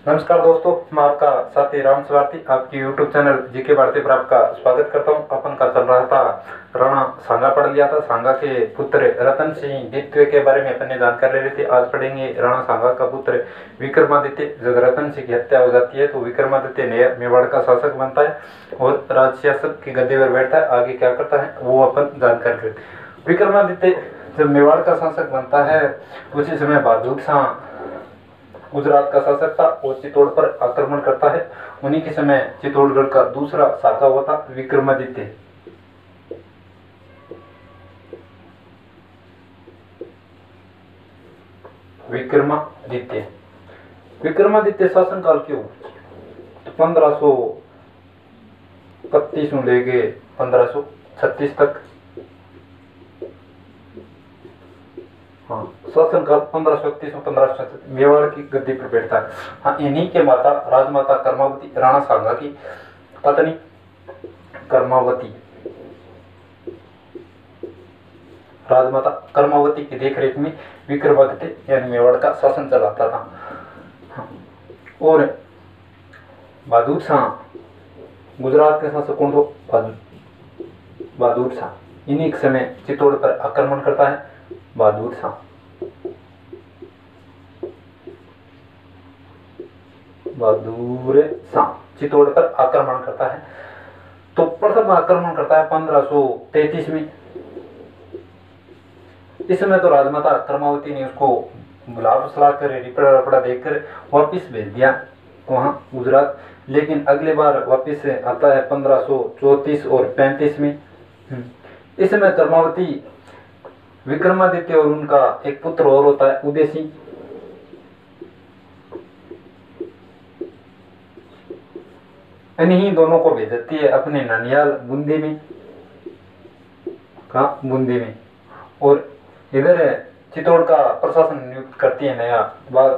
नमस्कार दोस्तों, मैं आपका साथी राम स्वार्थी आपकी YouTube चैनल जीके भारती पर आपका स्वागत करता हूं। अपन का चल रहा था राणा सांगा पढ़ लिया था। सांगा के पुत्र रतन सिंह द्वितीय के बारे में अपन ने जानकारी ले रही थी। आज पढ़ेंगे राणा सांगा का पुत्र विक्रमादित्य। जब रतन सिंह की हत्या हो जाती है तो विक्रमादित्य नया मेवाड़ का शासक बनता है और राज शासक की गद्दी पर बैठता है। आगे क्या करता है वो अपन जानकारी लेते। विक्रमादित्य जब मेवाड़ का शासक बनता है उसी समय बहादुर शाह गुजरात का शासक था और चित्तौड़ पर आक्रमण करता है। उन्हीं के समय चित्तौड़गढ़ का दूसरा शाखा हुआ था विक्रमादित्य। विक्रमादित्य विक्रमादित्य शासनकाल क्यों 1531 से लेके 1536 तक। हाँ, शासनकाल 1531 से 1536 मेवाड़ की गद्दी पर बैठता है। हाँ, इन्हीं के माता राजमाता कर्मावती राणा सांगा की पत्नी कर्मावती राजमाता कर्मावती की देखरेख में विक्रमादित्य यानी मेवाड़ का शासन चलाता था। हाँ, और बहादुर शाह गुजरात के शासक कौन थे? बहादुर शाह। इन्हीं के समय चित्तौड़ पर आक्रमण करता है बहादुर शाह। चित्तौड़ पर आक्रमण करता है। तो प्रथम आक्रमण करता है 1533 में। इस समय तो राजमाता कर्मावती ने उसको बुला फुसला कर रिपड़ा रपड़ा देकर वापिस भेज दिया वहां गुजरात। लेकिन अगले बार वापिस आता है 1534 और 35 में। इस समय कर्मावती विक्रमादित्य और उनका एक पुत्र और होता है उदय सिंह। इन्हीं दोनों को भेज देती है अपने ननियाल बूंदी में। कहाँ? बूंदी में। और इधर चित्तौड़ का प्रशासन नियुक्त करती है नया बाघ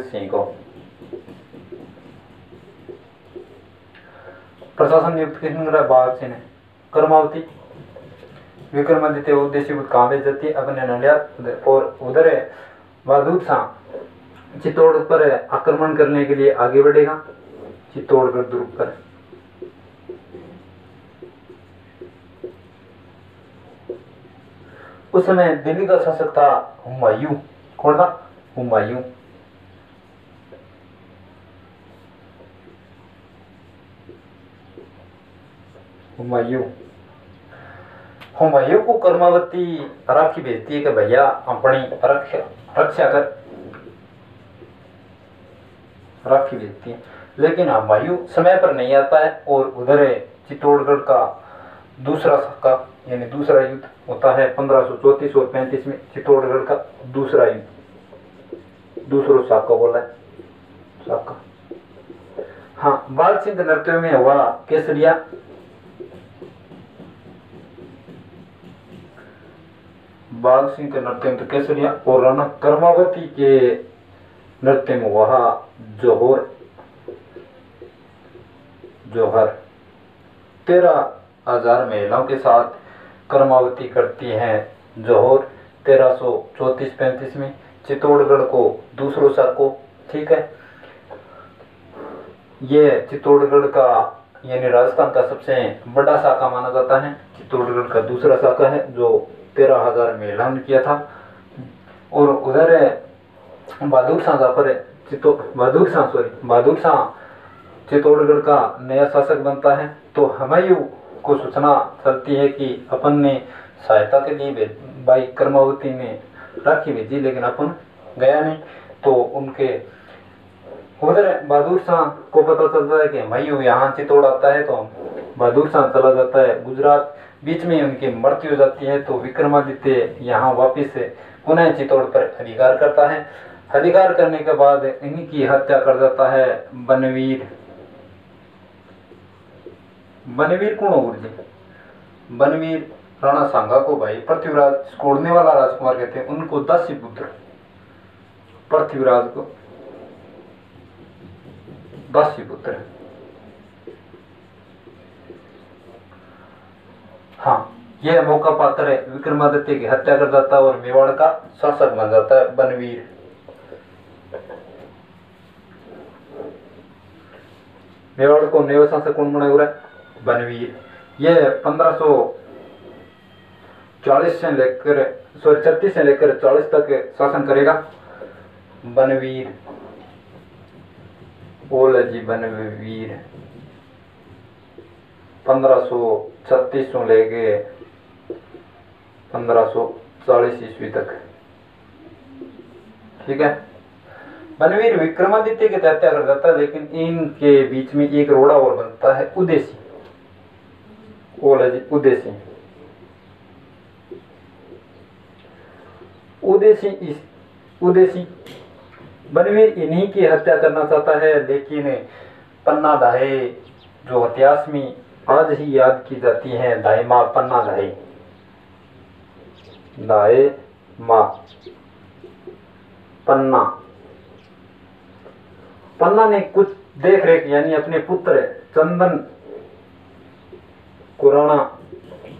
सिंह को। प्रशासन नियुक्त किसने करा? बाघ सिंह ने। कर्मावती विक्रमादित्य उद्देश्य को कहाँ भेज जाती है? अपने ननियाल। और उधर बहादुर शाह चित्तौड़ पर आक्रमण करने के लिए आगे बढ़ेगा चित्तौड़गढ़ दुर्ग पर। उस समय दिल्ली का शासक था हुमायूं। कौन था? हुमायूं। हुमायूं को कर्मावती राखी भेजती है कि भैया अपनी रक्षा कर। राखी भेजती है लेकिन हुमायूं समय पर नहीं आता है और उधर चित्तौड़गढ़ का दूसरा शाखा यानी दूसरा युद्ध होता है 1534 और 35 में। चित्तौड़गढ़ का दूसरा युद्ध, दूसरा शाखा बोला है शाखा। हाँ, बाघ सिंह के नृत्य में हुआ केसरिया। बाघ सिंह के नृत्य में तो केसरिया और राणा कर्मावती के नृत्य में हुआ जोहर। 13,000 महिलाओं के साथ कर्मावती करती हैं जोहर 1334-35 में। चित्तौड़गढ़ को दूसरो शाखा। ठीक है, ये चित्तौड़गढ़ का यानी राजस्थान का सबसे बड़ा शाखा माना जाता है। चित्तौड़गढ़ का दूसरा शाखा है जो 13,000 महिलाओं ने किया था। और उधर बहादुर शाह चित्तौड़गढ़ का नया शासक बनता है। तो हुमायूं को सूचना चलती है कि अपन ने सहायता के लिए भाई कर्मावती ने राखी भेजी लेकिन अपन गया नहीं। तो उनके उधर बहादुर शाह को पता चलता है कि हुमायूं यहाँ चित्तौड़ आता है तो बहादुर शाह चला जाता है गुजरात। बीच में उनकी मृत्यु हो जाती है तो विक्रमादित्य यहाँ वापिस पुनः चित्तौड़ पर अधिकार करता है। अधिकार करने के बाद इन्हीं की हत्या कर जाता है बनवीर कौन हो जी? बनवीर राणा सांगा को भाई पृथ्वीराज छोड़ने वाला राजकुमार कहते हैं। उनको दासी पुत्र पृथ्वीराज को दासी पुत्र। हाँ, यह मौका पाकर विक्रमादित्य की हत्या कर जाता है और मेवाड़ का शासक बन जाता है बनवीर। मेवाड़ को नया शासक कौन बना हुआ है? बनवीर। यह 1540 से लेकर 36 से लेकर 40 तक शासन करेगा बनवीर। बोले जी बनवीर 1536 से लेके 1540 ईस्वी तक। ठीक है। बनवीर विक्रमादित्य की हत्या कर जाता है, लेकिन इनके बीच में एक रोड़ा और बनता है उदेसी। बोले जी उदेसी। उदेसी बनवीर इन्हीं की हत्या करना चाहता है, लेकिन पन्ना दाहे जो इतिहास में आज ही याद की जाती है, दाई माँ पन्ना दाहे, दाए माँ पन्ना ने कुछ देख रेख यानी अपने पुत्र चंदन को राणा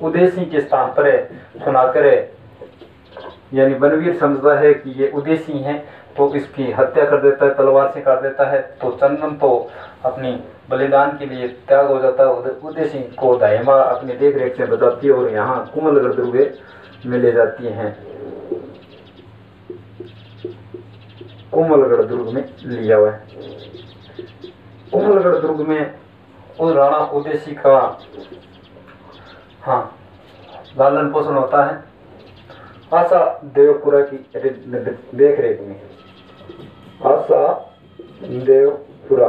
उदेसी के स्थान पर सुनाकर, यानी बनवीर समझता है कि ये उदेसी हैं, तो इसकी हत्या कर देता है, तलवार से काट देता है। तो चंदन तो अपनी बलिदान के लिए त्याग हो जाता है। उदेसी को दाहिमा अपनी देख रेख से बचाती है और यहाँ कुमलगढ़ दुर्ग में ले जाती हैं। कुमलगढ़ दुर्ग में लिया हुआ है। कुमलगढ़ दुर्ग में उस राणा उदेसी का लालन पोषण होता है आशा देवपुरा की देख रेख में। आशा देवपुरा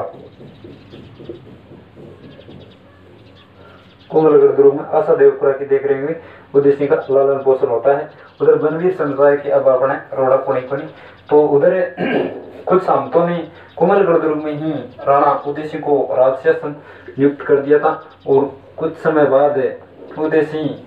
कुमलगढ़ दुर्ग में आशा देवपुरा की देख रेख में उदेसी का लालन पोषण होता है। उधर बनवीर समझता है कि अब अपने रोड़ा कोनी तो उधर कुछ सामंतों ने कुमलगढ़ दुर्ग में ही राणा उदेसी को राजशासन नियुक्त कर दिया था और कुछ समय बाद उदेसी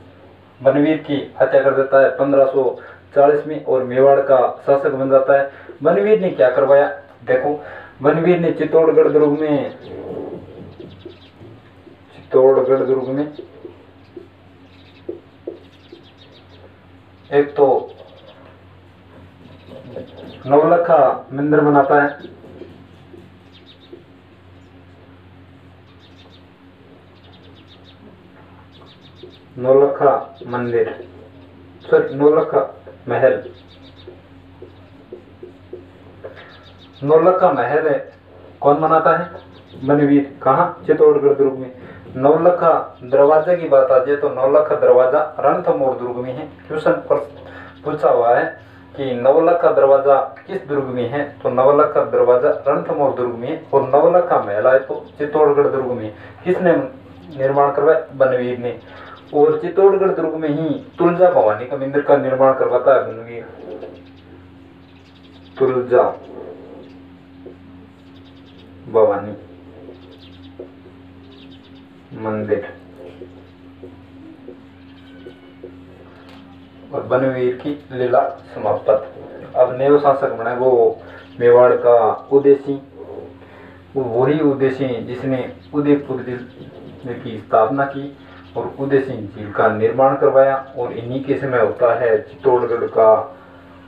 बनवीर की हत्या कर देता है 1540 में और मेवाड़ का शासक बन जाता है। बनवीर ने क्या करवाया देखो। बनवीर ने चित्तौड़गढ़ दुर्ग में एक तो नवलखा मंदिर बनाता है, नौलखा मंदिर नौलखा महल। नौलखा महल कौन बनाता है? बनवीर। कहाँ? चित्तौड़गढ़ दुर्ग में। नौलखा दरवाजा की बात आ जाए तो नौलखा दरवाजा रणथंभौर दुर्ग में है। क्वेश्चन पूछा हुआ है कि नवलखा दरवाजा किस दुर्ग में है, तो नवलखा दरवाजा रणथंभौर दुर्ग में है और नवलखा महल है तो चित्तौड़गढ़ दुर्ग में। किसने निर्माण करवाया? बनवीर ने। और चित्तौड़गढ़ दुर्ग में ही तुलजा भवानी का मंदिर का निर्माण करवाता है बनवीर। तुलजा भवानी मंदिर। और बनवीर की लीला समाप्त। अब नए शासक बने वो मेवाड़ का उदेसी, वही उदेसी जिसने उदयपुर जिले की स्थापना की और उदेसी झील का निर्माण करवाया। और इन्हीं के समय होता है चित्तौड़गढ़ का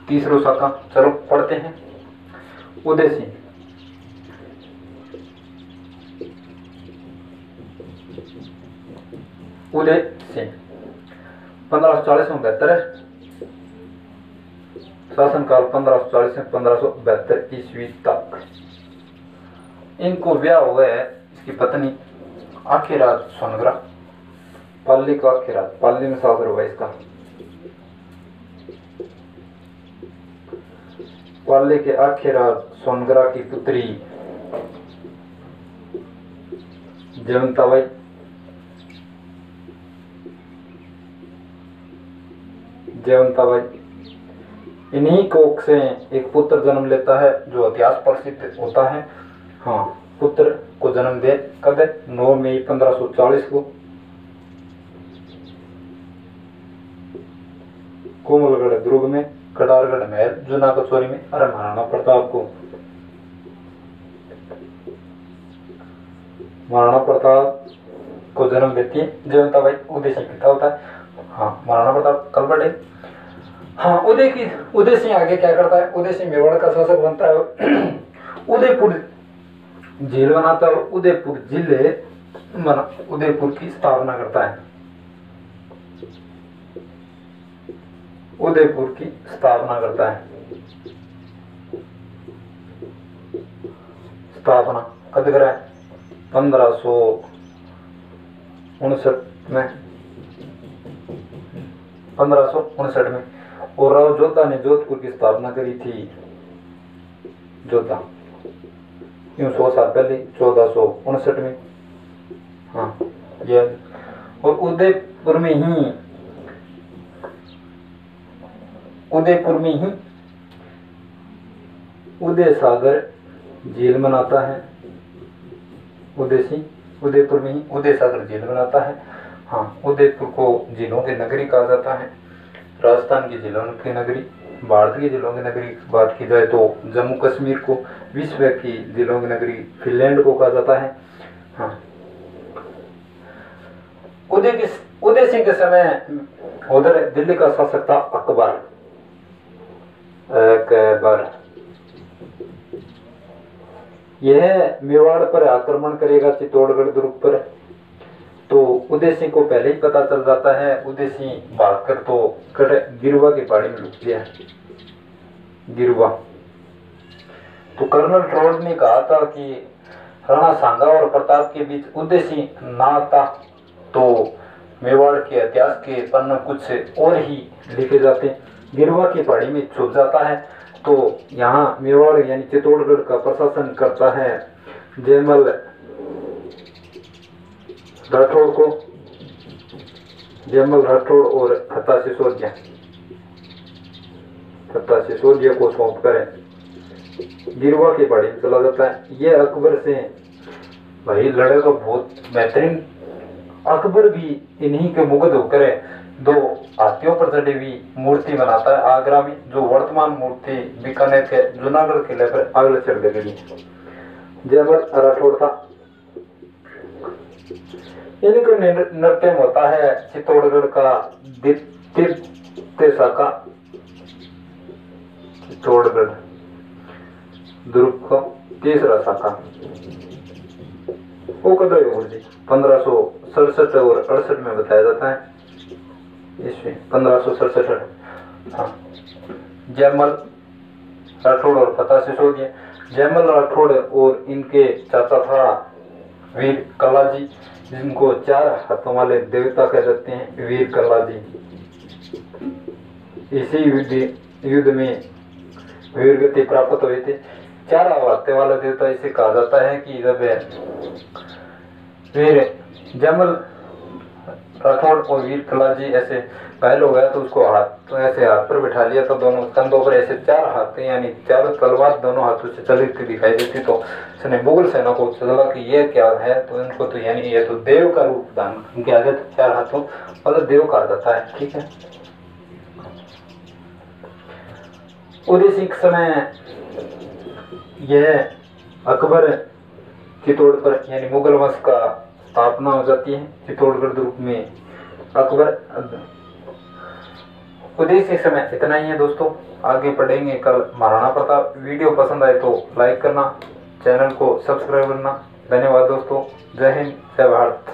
तीसरा शाखा। चलो पढ़ते हैं। उदेसी उदेसी 1540 में 72 शासनकाल 1540 से 1572 ईस्वी तक। इनको ब्याह हुआ है इसकी पत्नी आखिराज सोनग्रा, पाली का आखिराज, पाली में शासर हुआ इसका। पाली के आखिराज सोनग्रा की पुत्री जयवंताबाई, इन्हीं कोख से एक पुत्र जन्म लेता है जो इतिहास प्रसिद्ध होता है। पुत्र को जन्म दे कब? 9 मई 1540 को कुमलगढ़ दुर्ग में कटारगढ़ महल जूना कचौरी में। अरे महाराणा प्रताप को, महाराणा प्रताप को जन्म देती है जयवंताबाई। उदेसी पिता होता है हाँ, महाराणा प्रताप कल बढ़े। हाँ, उदय सिंह आगे क्या करता है, उदय सिंह मेवाड़ का शासक बनता है, उदयपुर जेल बनाता है, उदयपुर की स्थापना करता है, उदयपुर की स्थापना करता है। स्थापना कब करा है, 1559 में, 1559 में। और राव जोधा ने जोधपुर की स्थापना करी थी, जोधा यूं 100 साल पहले 1459 में। हाँ, ये और उदयपुर में ही उदय सागर जेल बनाता है, उदय सिंह उदयपुर में ही उदय सागर जेल बनाता है। हाँ, उदयपुर को जिलों की नगरी कहा जाता है, राजस्थान की जिलों की नगरी। भारत की जिलों की नगरी की बात की जाए तो जम्मू कश्मीर को, विश्व की जिलों की नगरी फिनलैंड को कहा जाता है। हाँ, उदय सिंह के समय उधर दिल्ली का शासक था अकबर। यह मेवाड़ पर आक्रमण करेगा, चित्तौड़गढ़ दुर्ग पर। तो उदय सिंह को पहले ही पता चल जाता है। उदय सिंह भागकर तो गिरुवा की पहाड़ी में लुक गया, गिरुवा। तो कर्नल ट्रोड ने कहा था कि राणा सांगा और प्रताप के बीच उदय सिंह ना था तो मेवाड़ के इतिहास के पन्ने कुछ और ही लिखे जाते। गिरुवा की पहाड़ी में छुप जाता है। तो यहाँ मेवाड़ यानी चित्तौड़गढ़ का प्रशासन करता है जयमल राठौड़ को, जयमल राठौड़ और फत्ता सिसोदिया को सौंप कर गिरुवा की पहाड़ी में चला जाता है। ये अकबर से भाई लड़ेगा बहुत बेहतरीन। अकबर भी इन्हीं के मुग्ध होकर 2 हाथियों पर चढ़ी हुई मूर्ति बनाता है आगरा में, जो वर्तमान मूर्ति बीकानेर के जूनागढ़ किले पर अगले चढ़ गई। जयमल राठौड़ था। इनका नृत्य होता है चित्तौड़गढ़ का द्वितीय शाखा, चित्तौड़गढ़ दुर्ग का तीसरा शाखा। वो कद 1567 और 68 में बताया जाता है, इसमें 1567। हाँ, जयमल राठौड़ और फत्ता सिसोदिया। जयमल राठौड़ और इनके चाचा था वीर कल्लाजी, जिनको 4 हाथों वाले देवता कह जाते हैं, वीर कल्लाजी। इसी युद्ध में वीरगति प्राप्त हुए थे। 4 हाथों वाला देवता इसे कहा जाता है कि जब वीर जयमल राठौड़ और वीर कल्लाजी ऐसे घायल हो गया तो उसको हाथ ऐसे हाथ पर बिठा लिया, तो दोनों कंधों पर ऐसे 4 हाथ यानी 4 तलवार दोनों हाथों से चलती दिखाई देती। तो उसने मुगल सेना को चला कि ये क्या है, तो इनको तो यानी ये तो देव का रूप धारण किया गया, 4 हाथों मतलब देव कहा जाता है। ठीक है। उदय सिंह समय यह अकबर चित्तौड़ पर यानी मुगल वंश का स्थापना हो जाती है चित्तौड़गढ़ दुर्ग में। अकबर उदय सिंह समय इतना ही है दोस्तों, आगे पढ़ेंगे कल महाराणा प्रताप। वीडियो पसंद आए तो लाइक करना, चैनल को सब्सक्राइब करना। धन्यवाद दोस्तों, जय हिंद, जय भारत।